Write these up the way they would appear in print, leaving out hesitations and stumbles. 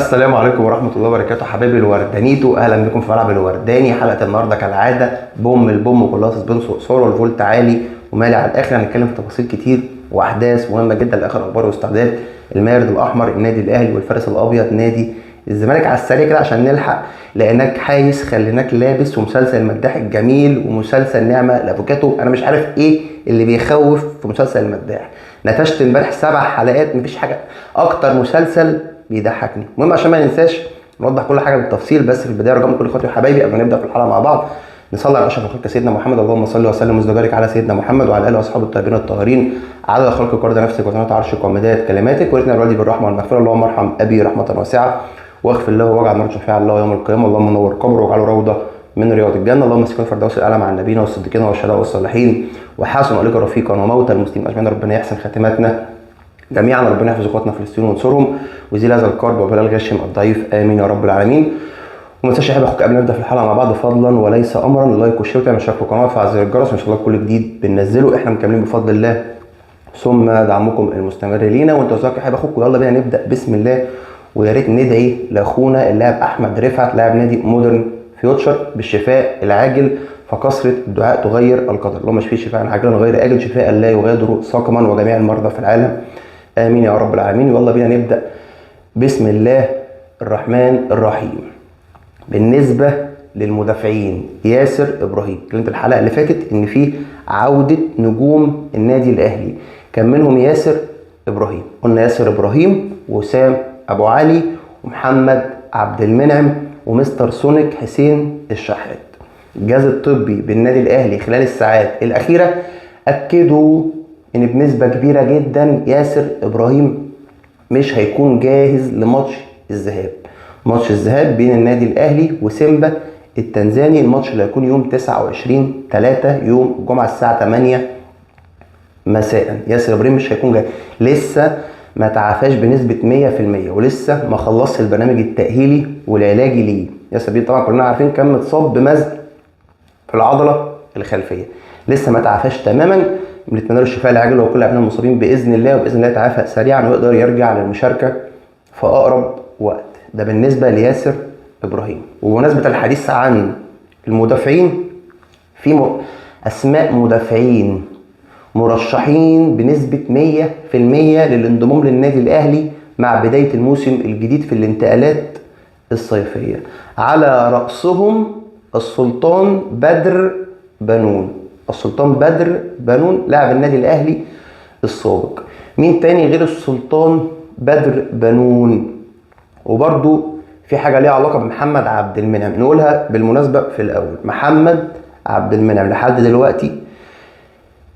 السلام عليكم ورحمة الله وبركاته حبايبي الوردانيتو، أهلا بكم في ملعب الورداني. حلقة النهاردة كالعادة البوم كلها سسبنس وإثارة والفولت عالي ومالي على الآخر. هنتكلم في تفاصيل كتير وأحداث مهمة جدا لآخر أخبار واستعداد المارد الأحمر النادي الأهلي والفارس الأبيض نادي الزمالك على السريع كده عشان نلحق، لأنك حايس خليناك لابس ومسلسل المداح الجميل ومسلسل نعمة الأفوكاتو. أنا مش عارف إيه اللي بيخوف في مسلسل المداح. نتشت امبارح 7 حلقات، مفيش حاجة أكتر مسلسل بيضحكني. المهم عشان ما ننساش نوضح كل حاجه بالتفصيل، بس في البدايه رجاء من كل خاطر حبايبي قبل ما نبدا في الحلقه مع بعض نصلي على اشرف الخلق سيدنا محمد. اللهم صل وسلم وبارك على سيدنا محمد وعلى اله واصحابه الطيبين الطاهرين عدد خلق قرد نفسك وزنة عرشك ومداد كلماتك. ورثنا الوالدي بالرحمه والمغفره، اللهم ارحم ابي رحمه واسعه واغفر له واجعل نار شفيع الله يوم القيامه. اللهم نور قبره واجعله روضه من رياض الجنه. اللهم اسكن فردوس الاعلى مع النبيين والصديقين والشهداء والصالحين وحسن اولئك رفيقا وموتى المسلمين اجمعين. ربنا يحسن خاتمتنا جميعا، ربنا يحفظ اخواتنا فلسطين وينصرهم ويزيل هذا الكرب وبلاء الغشم الضعيف، امين يا رب العالمين. وما تنساش يا حبايبي اخوك قبل ما نبدا في الحلقه مع بعض فضلا وليس امرا اللايك والشير وتعمل اشتراك في القناه وتفعل زر الجرس وان شاء الله كل جديد بننزله احنا مكملين بفضل الله ثم دعمكم المستمر لينا. وانت وزارك يا حبايبي اخوك، ويلا بينا نبدا بسم الله. ويا ريت ندعي لاخونا اللاعب احمد رفعت لاعب نادي مودرن فيوتشر بالشفاء العاجل، فكثره الدعاء تغير القدر. اللهم اشفيه شفاء عاجلا غير اجل، شفاء لا يغادر سقما وجميع المرضى في العالم امين يا رب العالمين. ويلا بينا نبدا بسم الله الرحمن الرحيم. بالنسبه للمدافعين ياسر ابراهيم، كلمت الحلقه اللي فاتت ان في عوده نجوم النادي الاهلي، كان منهم ياسر ابراهيم. قلنا ياسر ابراهيم وسام ابو علي ومحمد عبد المنعم ومستر سونيك حسين الشحات. الجهاز الطبي بالنادي الاهلي خلال الساعات الاخيره اكدوا ان بنسبه كبيره جدا ياسر ابراهيم مش هيكون جاهز لماتش الذهاب. ماتش الذهاب بين النادي الاهلي وسيمبا التنزاني، الماتش اللي هيكون يوم 29/3 يوم الجمعه الساعه 8 مساء. ياسر ابراهيم مش هيكون جاهز، لسه ما تعافاش بنسبه 100% ولسه ما خلصش البرنامج التاهيلي والعلاجي ليه. ياسر ابراهيم طبعا كلنا عارفين كان متصاب بمزق في العضله الخلفيه، لسه ما تعافاش تماما. بنتمنى له الشفاء العاجل وكل لاعبنا المصابين باذن الله، وباذن الله يتعافى سريعا ويقدر يرجع للمشاركه في اقرب وقت. ده بالنسبه لياسر ابراهيم. وبمناسبه الحديث عن المدافعين، في اسماء مدافعين مرشحين بنسبه 100% للانضمام للنادي الاهلي مع بدايه الموسم الجديد في الانتقالات الصيفيه، على راسهم السلطان بدر بنون. السلطان بدر بنون لاعب النادي الاهلي السابق. مين تاني غير السلطان بدر بنون؟ وبرده في حاجه ليها علاقه بمحمد عبد المنعم نقولها بالمناسبه في الاول. محمد عبد المنعم لحد دلوقتي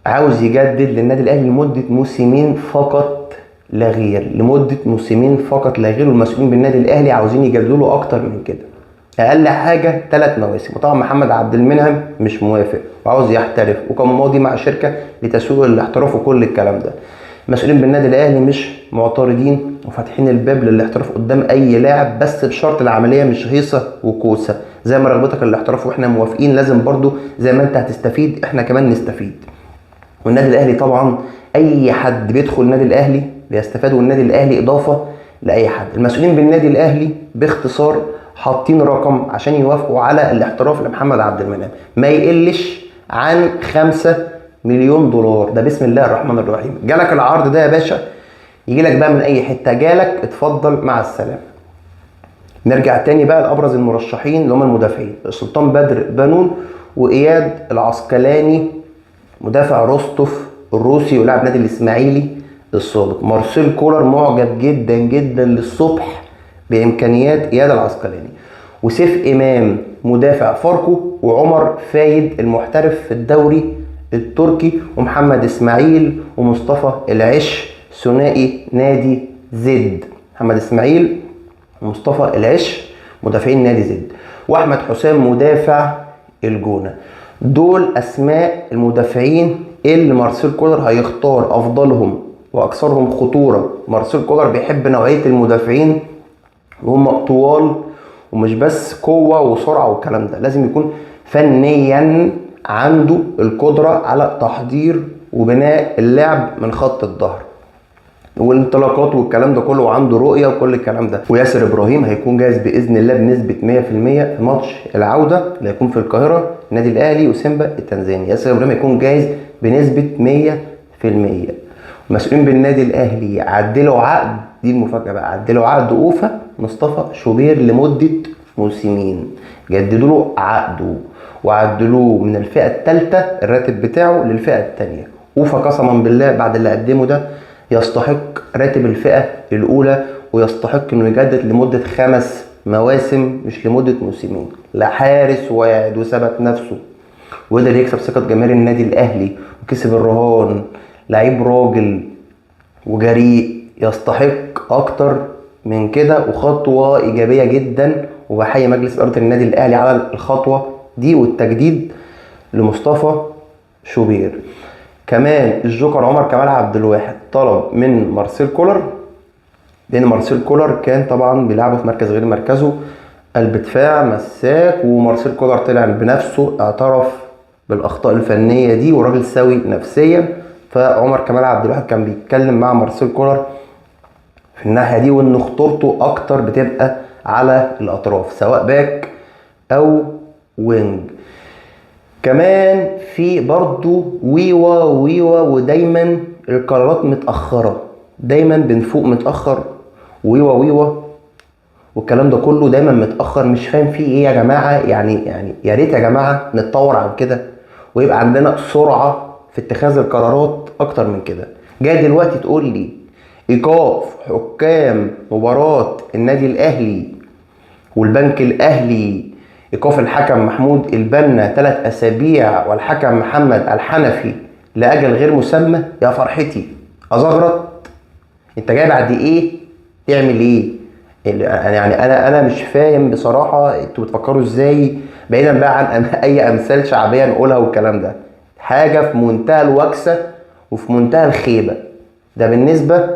عاوز يجدد للنادي الاهلي لمده موسمين فقط لا غير، لمده موسمين فقط لا غير. والمسؤولين بالنادي الاهلي عاوزين يجددوا له اكتر من كده، اقل حاجه 3 مواسم. وطبعا محمد عبد المنعم مش موافق وعاوز يحترف، وكان ماضي مع شركه لتسويق الاحتراف وكل الكلام ده. المسؤولين بالنادي الاهلي مش معترضين وفاتحين الباب للاحتراف قدام اي لاعب، بس بشرط العمليه مش هيصه وكوسه. زي ما رغبتك الاحتراف واحنا موافقين، لازم برضو زي ما انت هتستفيد احنا كمان نستفيد. والنادي الاهلي طبعا اي حد بيدخل النادي الاهلي بيستفاد، والنادي الاهلي اضافه لاي حد. المسؤولين بالنادي الاهلي باختصار حاطين رقم عشان يوافقوا على الاحتراف لمحمد عبد المنعم ما يقلش عن 5 مليون دولار. ده بسم الله الرحمن الرحيم. جالك العرض ده يا باشا، يجيلك بقى من اي حته، جالك اتفضل مع السلامه. نرجع تاني بقى لابرز المرشحين اللي هم المدافعين، السلطان بدر بنون واياد العسقلاني مدافع روستوف الروسي ولاعب نادي الاسماعيلي السابق. مارسيل كولر معجب جدا جدا للصبح بامكانيات اياد العسقلاني. وسيف امام مدافع فاركو، وعمر فايد المحترف في الدوري التركي، ومحمد اسماعيل ومصطفى العش ثنائي نادي زد. محمد اسماعيل ومصطفى العش مدافعين نادي زد، واحمد حسام مدافع الجونه. دول اسماء المدافعين اللي مارسيل كولر هيختار افضلهم واكثرهم خطوره. مارسيل كولر بيحب نوعيه المدافعين وهم طوال، ومش بس قوه وسرعه والكلام ده، لازم يكون فنيا عنده القدره على تحضير وبناء اللعب من خط الظهر. والانطلاقات والكلام ده كله، وعنده رؤيه وكل الكلام ده. وياسر ابراهيم هيكون جاهز باذن الله بنسبه 100% في ماتش العوده اللي هيكون في القاهره، النادي الاهلي وسيمبا التنزاني. ياسر ابراهيم هيكون جاهز بنسبه 100%. المسؤولين بالنادي الاهلي عدلوا عقد، دي المفاجاه بقى، عدلوا عقد اوفا مصطفى شوبير لمده موسمين، جددوا له عقده وعدلوه من الفئه الثالثه الراتب بتاعه للفئه الثانيه. اوفا قسما بالله بعد اللي قدمه ده يستحق راتب الفئه الاولى، ويستحق انه يجدد لمده 5 مواسم مش لمده موسمين. لا حارس واعد وثبت نفسه وقدر يكسب ثقه جماهير النادي الاهلي وكسب الرهان. لعيب راجل وجريء يستحق اكتر من كده، وخطوه ايجابيه جدا. وبحيي مجلس اداره النادي الاهلي على الخطوه دي والتجديد لمصطفى شوبير. كمان الجوكر عمر كمال عبد الواحد طلب من مارسيل كولر، لان مارسيل كولر كان طبعا بيلعبه في مركز غير مركزه، قلب دفاع مساك، ومارسيل كولر طلع بنفسه اعترف بالاخطاء الفنيه دي وراجل سوي نفسيا. فعمر كمال عبد الواحد كان بيتكلم مع مارسيل كولر في الناحيه دي، وان خطورته اكتر بتبقى على الاطراف سواء باك او وينج. كمان في برضو ويوا ودايما القرارات متأخرة، دايما بنفوق متأخر، ويوا والكلام ده كله دايما متأخر. مش فاهم فيه ايه يا جماعة، يعني يا ريت يا جماعة نتطور عن كده ويبقى عندنا سرعة في اتخاذ القرارات اكتر من كده. جاي دلوقتي تقول لي ايقاف حكام مباراة النادي الاهلي والبنك الاهلي، ايقاف الحكم محمود البنا 3 أسابيع والحكم محمد الحنفي لاجل غير مسمى. يا فرحتي ازغرط، انت جاي بعد ايه تعمل ايه؟ يعني انا مش فاهم بصراحه انتوا بتفكروا ازاي، بعيدا بقى عن اي امثال شعبيه نقولها والكلام ده. حاجه في منتهى الوكسه وفي منتهى الخيبه ده بالنسبه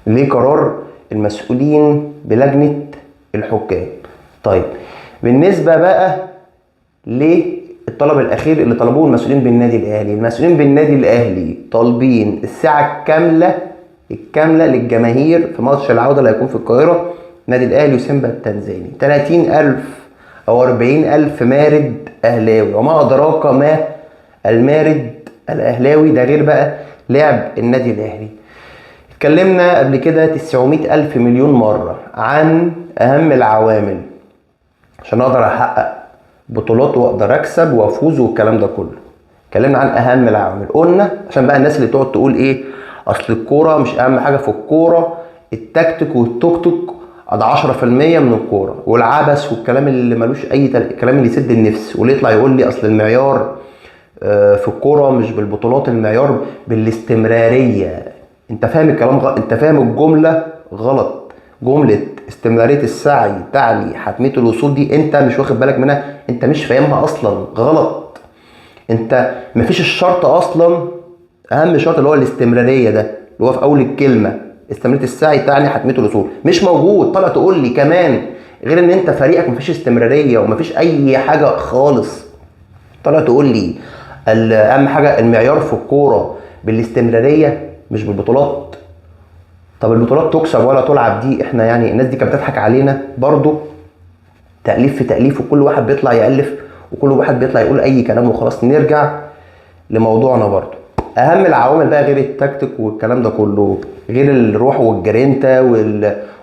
لقرار المسؤولين بلجنه الحكام. طيب بالنسبه بقى للطلب الاخير اللي طلبوه المسؤولين بالنادي الاهلي، المسؤولين بالنادي الاهلي طالبين الساعه الكامله للجماهير في ماتش العوده اللي هيكون في القاهره نادي الاهلي وسيمبا التنزاني. 30,000 او 40,000 مارد اهلاوي، وما ادراك ما المارد الاهلاوي ده، غير بقى لعب النادي الاهلي. اتكلمنا قبل كده 900,000 مليون مرة عن أهم العوامل عشان أقدر أحقق بطولات وأقدر أكسب وأفوز والكلام ده كله. اتكلمنا عن أهم العوامل، قلنا عشان بقى الناس اللي تقعد تقول إيه أصل الكورة مش أهم حاجة في الكورة، التكتيك والتوك توك ده 10% من الكورة، والعبث والكلام اللي ملوش أي الكلام اللي يسد النفس، واللي يطلع يقول لي أصل المعيار في الكورة مش بالبطولات، المعيار بالاستمرارية. انت فاهم الكلام غلط، انت فاهم الجملة غلط. جملة استمرارية السعي تعني حتمية الوصول دي انت مش واخد بالك منها، انت مش فاهمها اصلا، غلط. انت مفيش الشرط اصلا، اهم شرط اللي هو الاستمرارية ده اللي هو في اول الكلمة، استمرارية السعي تعني حتمية الوصول، مش موجود. طلع تقول لي كمان غير ان انت فريقك مفيش استمرارية ومفيش اي حاجة خالص، طلع تقول لي اهم حاجة المعيار في الكورة بالاستمرارية مش بالبطولات. طب البطولات تكسب ولا تلعب دي احنا يعني الناس دي كانت بتضحك علينا برضو، تأليف في تأليف، وكل واحد بيطلع يألف وكل واحد بيطلع يقول اي كلام وخلاص. نرجع لموضوعنا برضو. اهم العوامل بقى غير التكتيك والكلام ده كله، غير الروح والجرينتا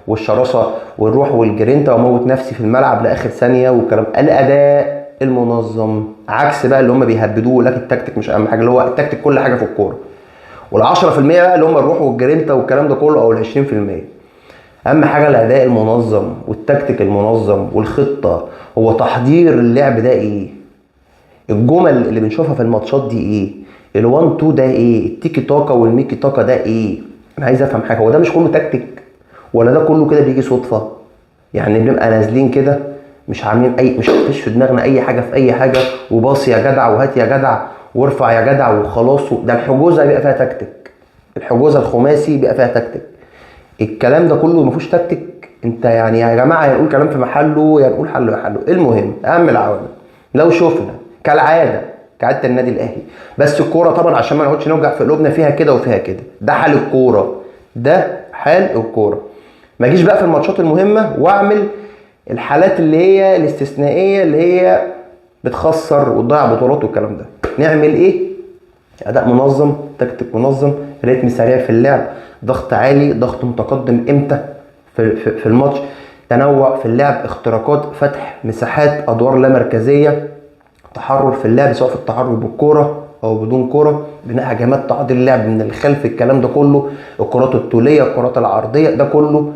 والشراسة والروح والجرينتا وموت نفسي في الملعب لاخر ثانية والكلام، الاداء المنظم، عكس بقى اللي هم بيهبدوه لك التكتيك مش اهم حاجة، اللي هو التكتيك كل حاجة في الكورة، وال10% بقى اللي هم الروح والجرينتا والكلام ده كله، او ال20%. اهم حاجه الاداء المنظم والتكتيك المنظم والخطه. هو تحضير اللعب ده ايه؟ الجمل اللي بنشوفها في الماتشات دي ايه؟ ال1 2 ده ايه؟ التيكي تاكا والميكي تاكا ده ايه؟ انا عايز افهم حاجه، هو ده مش كله تكتيك ولا ده كله كده بيجي صدفه؟ يعني بنبقى نازلين كده مش عاملين مش في دماغنا اي حاجه في اي حاجه، وباص يا جدع وهات يا جدع وارفع يا جدع وخلاص. ده الحجوزه بيبقى فيها تكتيك، الحجوزه الخماسي بيبقى فيها تكتيك. الكلام ده كله ما فيهوش تكتيك. انت يعني يا جماعه يا نقول كلام في محله يا نقول حله. المهم اهم العوامل لو شفنا كعاده النادي الاهلي. بس الكوره طبعا عشان ما نقعدش نوجع في قلوبنا فيها كده وفيها كده، ده حال الكوره، ده حال الكوره. ما اجيش بقى في الماتشات المهمه واعمل الحالات اللي هي الاستثنائيه اللي هي بتخسر وتضيع بطولات والكلام ده. نعمل ايه؟ اداء منظم، تكتيك منظم، رتم سريع في اللعب، ضغط عالي، ضغط متقدم امتى في الماتش، تنوع في اللعب، اختراقات، فتح مساحات، ادوار لا مركزيه، تحرر في اللعب سواء في التحرر بالكوره او بدون كوره، بناء هجمات، تعديل اللعب من الخلف، الكلام ده كله، الكرات الطوليه، الكرات العرضيه، ده كله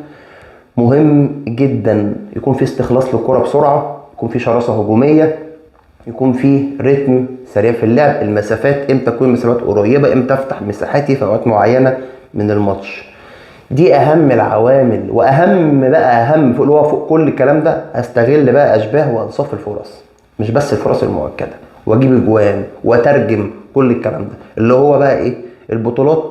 مهم جدا. يكون في استخلاص للكره بسرعه، يكون في شراسه هجوميه، يكون في رتم سريع في اللعب، المسافات امتى تكون مسافات قريبه، امتى افتح مساحاتي في اوقات معينه من الماتش. دي اهم العوامل. واهم بقى اهم فوق اللي هو فوق كل الكلام ده، استغل بقى اشباه وانصاف الفرص، مش بس الفرص المؤكده، واجيب اجوان واترجم كل الكلام ده اللي هو بقى ايه، البطولات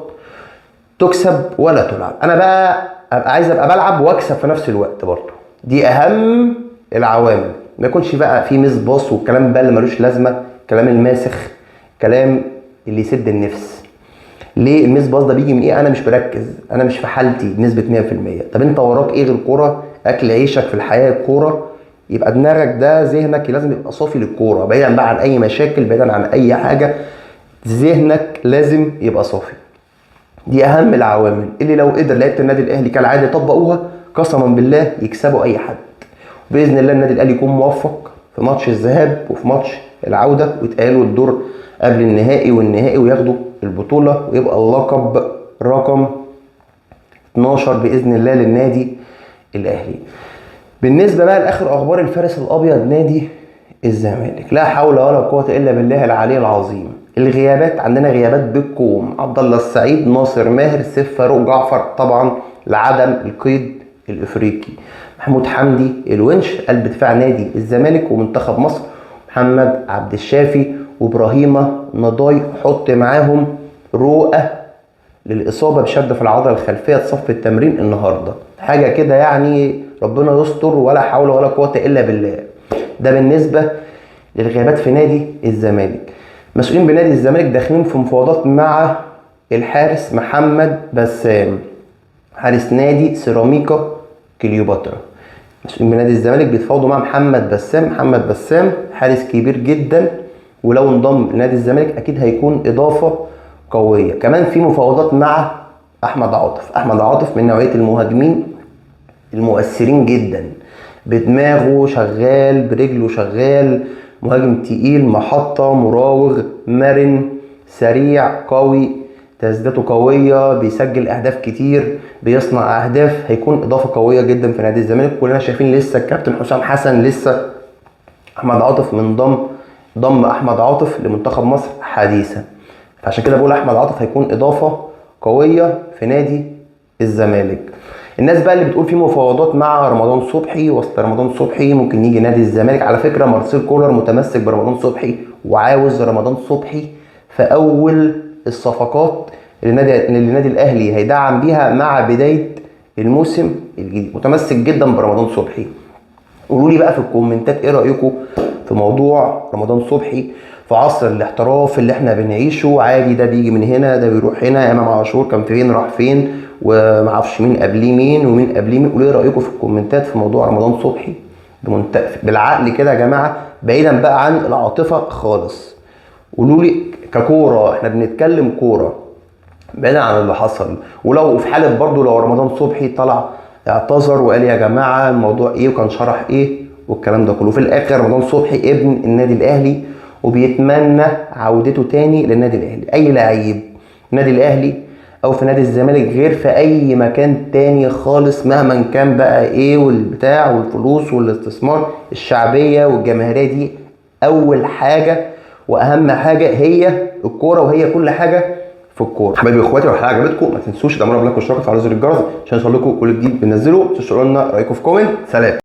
تكسب ولا تلعب. انا بقى ابقى عايز ابقى بلعب واكسب في نفس الوقت برضه. دي اهم العوامل. ما يكونش بقى في ميس باص والكلام بقى اللي ملوش لازمه، كلام الماسخ، كلام اللي يسد النفس. ليه الميس باص ده بيجي من ايه؟ انا مش مركز، انا مش في حالتي بنسبه 100%. طب انت وراك ايه غير كوره؟ اكل عيشك في الحياه الكوره، يبقى دماغك ده ذهنك لازم يبقى صافي للكوره، بعيدا بقى عن اي مشاكل، بعيدا عن اي حاجه، ذهنك لازم يبقى صافي. دي اهم العوامل اللي لو قدر لعيبه النادي الاهلي كالعاده يطبقوها قسما بالله يكسبوا اي حد. باذن الله النادي الاهلي يكون موفق في ماتش الذهاب وفي ماتش العوده، ويتقالوا الدور قبل النهائي والنهائي، وياخدوا البطوله، ويبقى اللقب رقم 12 باذن الله للنادي الاهلي. بالنسبه بقى لاخر اخبار الفارس الابيض نادي الزمالك، لا حول ولا قوه الا بالله العلي العظيم. الغيابات عندنا غيابات بالكوم، عبد الله السعيد، ناصر ماهر، سيف فاروق جعفر طبعا لعدم القيد الافريقي، محمود حمدي الونش قلب دفاع نادي الزمالك ومنتخب مصر، محمد عبد الشافي وابراهيم نضاي، حط معاهم رؤى للاصابه بشد في العضله الخلفيه صف التمرين النهارده، حاجه كده يعني ربنا يستر ولا حول ولا قوه الا بالله. ده بالنسبه للغيابات في نادي الزمالك. مسؤولين بنادي الزمالك داخلين في مفاوضات مع الحارس محمد بسام، حارس نادي سيراميكا كليوباترا. مسؤولين بنادي الزمالك بيتفاوضوا مع محمد بسام. محمد بسام حارس كبير جدا، ولو انضم لنادي الزمالك اكيد هيكون اضافه قويه. كمان في مفاوضات مع احمد عاطف. احمد عاطف من نوعيه المهاجمين المؤثرين جدا، بدماغه شغال، برجله شغال، مهاجم تقيل، محطة، مراوغ، مرن، سريع، قوي، تسديداته قوية، بيسجل أهداف كتير، بيصنع أهداف، هيكون إضافة قوية جدا في نادي الزمالك. كلنا شايفين لسه الكابتن حسام حسن لسه أحمد عاطف من ضم أحمد عاطف لمنتخب مصر حديثا، فعشان كده بقول أحمد عاطف هيكون إضافة قوية في نادي الزمالك. الناس بقى اللي بتقول في مفاوضات مع رمضان صبحي، وسط رمضان صبحي ممكن يجي نادي الزمالك، على فكره مارسيل كولر متمسك برمضان صبحي وعاوز رمضان صبحي في اول الصفقات اللي النادي الاهلي هيدعم بيها مع بدايه الموسم الجديد، متمسك جدا برمضان صبحي. قولوا لي بقى في الكومنتات ايه رايكم في موضوع رمضان صبحي في عصر الاحتراف اللي احنا بنعيشه، عادي ده بيجي من هنا ده بيروح هنا، امام عاشور كان فين راح فين ومعرفش مين قبليه مين ومين قبليه مين. قولوا لي رايكم في الكومنتات في موضوع رمضان صبحي بالعقل كده يا جماعه، بعيدا بقى عن العاطفه خالص. قولوا لي ككوره، احنا بنتكلم كوره بعيدا عن اللي حصل. ولو في حاله برضو لو رمضان صبحي طلع اعتذر وقال يا جماعه الموضوع ايه وكان شرح ايه والكلام ده كله، في الاخر رمضان صبحي ابن النادي الاهلي وبيتمنى عودته تاني للنادي الاهلي. اي لعيب النادي الاهلي او في نادي الزمالك غير في اي مكان تاني خالص مهما كان بقى ايه والبتاع والفلوس والاستثمار، الشعبيه والجماهيريه دي اول حاجه واهم حاجه هي الكوره، وهي كل حاجه في الكوره. حبايبي واخواتي، لو الحلقه عجبتكم ما تنسوش تعملوا لايك واشتراك وتفعلوا زر الجرس عشان يوصل لكم كل جديد بننزله. تشتروا لنا رايكم في كومنت. سلام.